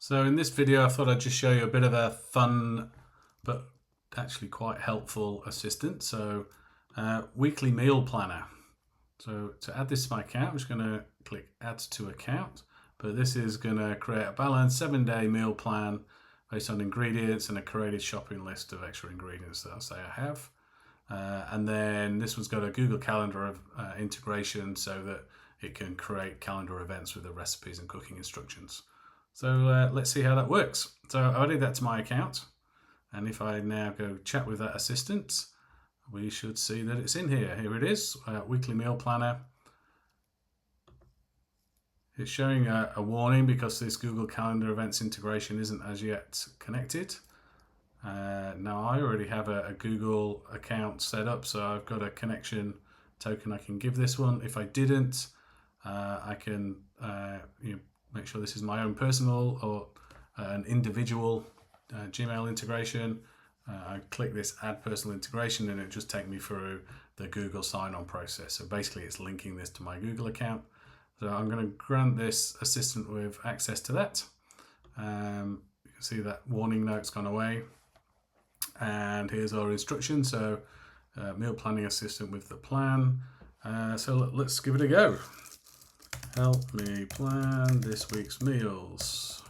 So in this video I thought I'd just show you a bit of a fun but actually quite helpful assistant. So weekly meal planner. So to add this to my account, I'm just going to click add to account, but this is going to create a balanced 7-day meal plan based on ingredients and a curated shopping list of extra ingredients that I'll say I have. And then this one's got a Google Calendar integration so that it can create calendar events with the recipes and cooking instructions. So let's see how that works. So I added that to my account, and if I now go chat with that assistant, we should see that it's in here. Here it is, weekly meal planner. It's showing a warning because this Google Calendar events integration isn't as yet connected. Now I already have a Google account set up, so I've got a connection token I can give this one. If I didn't, I can make sure this is my own personal or an individual Gmail integration. I click this add personal integration and it just takes me through the Google sign-on process. So basically it's linking this to my Google account. So I'm going to grant this assistant with access to that. You can see that warning note's gone away. And here's our instructions. So meal planning assistant with the plan. So let's give it a go. Help me plan this week's meals.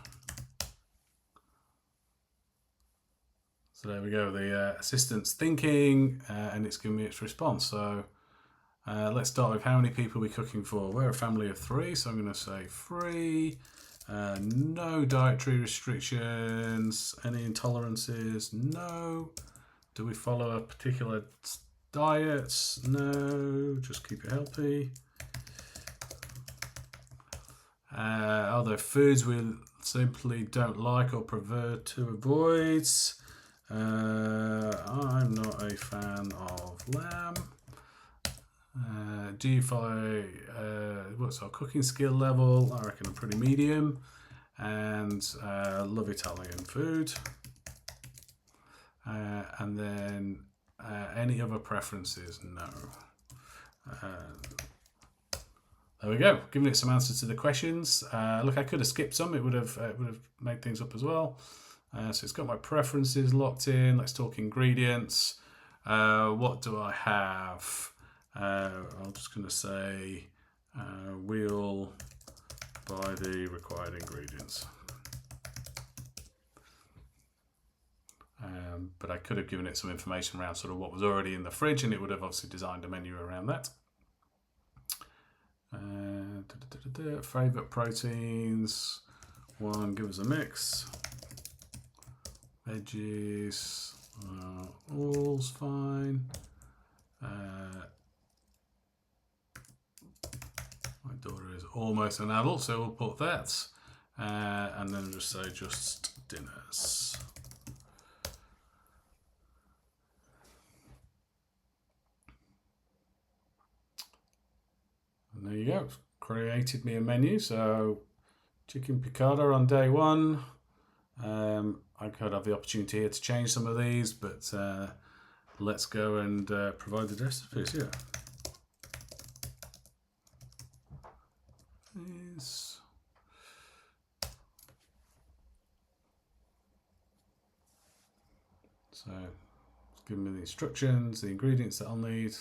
So there we go, the assistant's thinking and it's giving me its response. So let's start with how many people we're cooking for. We're a family of 3, so I'm going to say 3. No dietary restrictions, any intolerances? No. Do we follow a particular diet? No, just keep it healthy. Are there foods we simply don't like or prefer to avoid? I'm not a fan of lamb. Do you follow, what's our cooking skill level? I reckon I'm pretty medium. And love Italian food. And then any other preferences? No. There we go, giving it some answers to the questions. Look, I could have skipped some, it would have made things up as well. So it's got my preferences locked in. Let's talk ingredients. What do I have? I'm just going to say we'll buy the required ingredients. But I could have given it some information around sort of what was already in the fridge, and it would have obviously designed a menu around that. Favorite proteins, 1, give us a mix. Veggies, all's fine. My daughter is almost an adult, so we'll put that. And then just say just dinners. And there you go, created me a menu. So chicken piccata on day 1. I could have the opportunity here to change some of these, but let's go and provide the recipes here. These. So it's giving me the instructions, the ingredients that I'll need.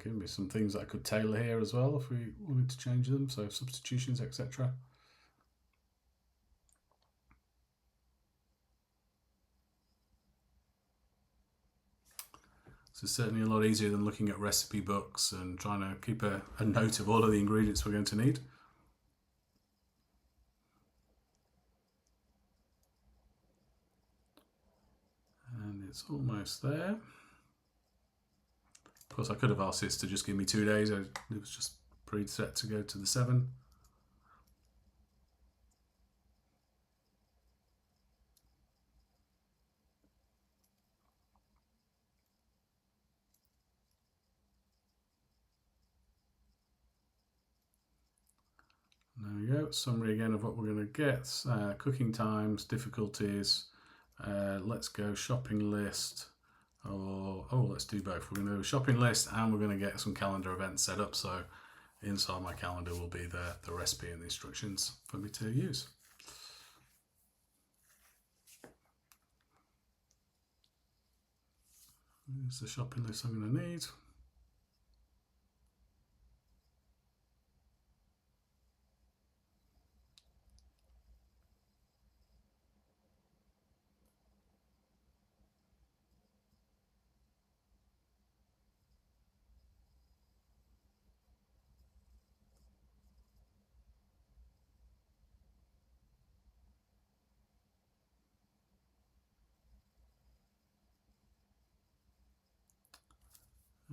Give me some things that I could tailor here as well if we wanted to change them, so substitutions, etc. So it's certainly a lot easier than looking at recipe books and trying to keep a note of all of the ingredients we're going to need. And it's almost there. Of course, I could have asked this to just give me 2 days. It was just preset to go to the 7. There we go. Summary again of what we're going to get. Cooking times, difficulties. Let's go shopping list. Oh, let's do both. We're going to do a shopping list and we're going to get some calendar events set up. So inside my calendar will be the recipe and the instructions for me to use. Here's the shopping list I'm going to need.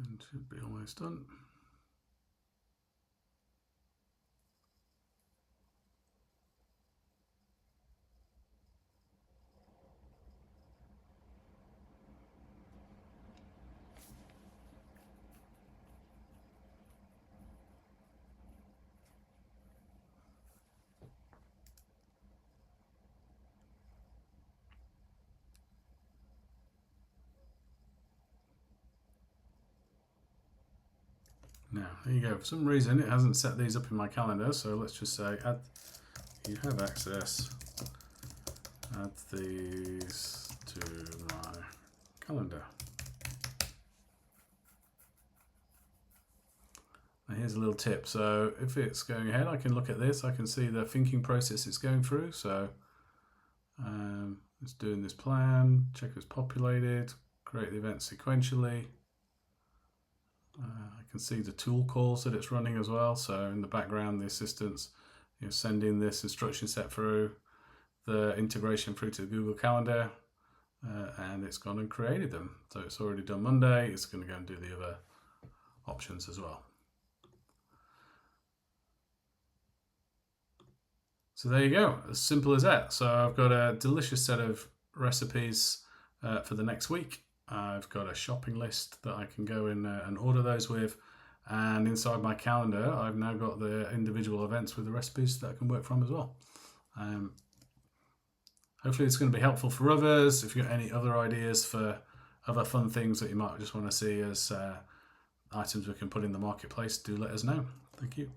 And should be almost done. Now, there you go. For some reason, it hasn't set these up in my calendar, so let's just say you have access, add these to my calendar. Now here's a little tip. So if it's going ahead, I can look at this. I can see the thinking process it's going through. So it's doing this plan, check if it's populated, create the event sequentially. I can see the tool calls that it's running as well. So in the background, the assistant's sending this instruction set through, the integration through to the Google Calendar, and it's gone and created them. So it's already done Monday. It's going to go and do the other options as well. So there you go, as simple as that. So I've got a delicious set of recipes for the next week. I've got a shopping list that I can go in and order those with. And inside my calendar, I've now got the individual events with the recipes that I can work from as well. Hopefully it's going to be helpful for others. If you've got any other ideas for other fun things that you might just want to see as items we can put in the marketplace, do let us know. Thank you.